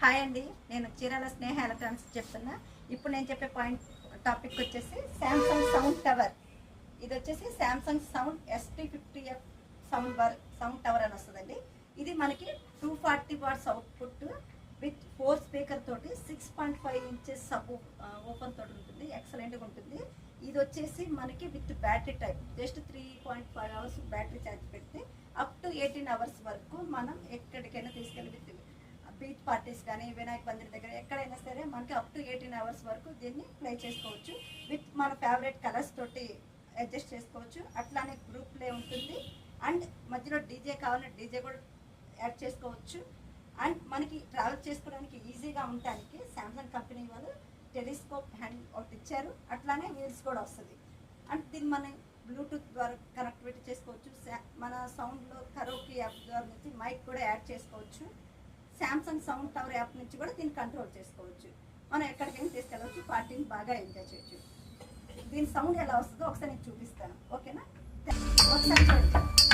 Hi అండి, నేను చీరాల స్నేహ electronics చెప్తున్నా. ఇప్పుడు నేను చెప్పే టాపిక్ వచ్చేసి శాంసంగ్ సౌండ్ టవర్. ఇది వచ్చేసి Samsung sound ST50F sound tower అని వస్తుందండి. ఇది మనకి 240 వాట్స్ అవుట్పుట్ విత్ 4 స్పీకర్ తోటి 6.5 ఇంచెస్ సబ్ ఓపెన్ తోటి ఉంటుంది. ఎక్సలెంట్గా ఉంటుంది. ఇది వచ్చేసి మనకి with battery type just 3.5 hours battery charge పెడితే అప్ టు 18 అవర్స్ వరకు మనం ఎక్కడికైనా తీసుకెళ్ళి విత్ బీచ్ పార్టీస్ కానీ వినాయక మందిర్ దగ్గర ఎక్కడైనా సరే మనకి అప్ టు 18 అవర్స్ వరకు దీన్ని ప్లే చేసుకోవచ్చు. విత్ మన ఫేవరెట్ కలర్స్ తోటి అడ్జస్ట్ చేసుకోవచ్చు. అట్లానే గ్రూప్ ప్లే ఉంటుంది. అండ్ మధ్యలో డీజే కావాలంటే డీజే కూడా యాడ్ చేసుకోవచ్చు. అండ్ మనకి ట్రావెల్ చేసుకోవడానికి ఈజీగా ఉండడానికి శాంసంగ్ కంపెనీ వాళ్ళు టెలిస్కోప్ హ్యాండ్ ఒకటి ఇచ్చారు. అట్లానే వీల్స్ కూడా వస్తుంది. అండ్ దీన్ని మనం బ్లూటూత్ ద్వారా కనెక్టివిటీ చేసుకోవచ్చు. మన సౌండ్లో కరోకి యాప్ ద్వారా నుంచి మైక్ కూడా యాడ్ చేసుకోవచ్చు. శాంసంగ్ సౌండ్ టవర్ యాప్ నుంచి కూడా దీన్ని కంట్రోల్ చేసుకోవచ్చు. మనం ఎక్కడికైనా తీసుకెళ్ళవచ్చు. పార్టీని బాగా ఎంజాయ్ చేయొచ్చు. దీని సౌండ్ ఎలా వస్తుందో ఒకసారి నేను చూపిస్తాను. ఓకేనా? ఒకసారి చూడండి.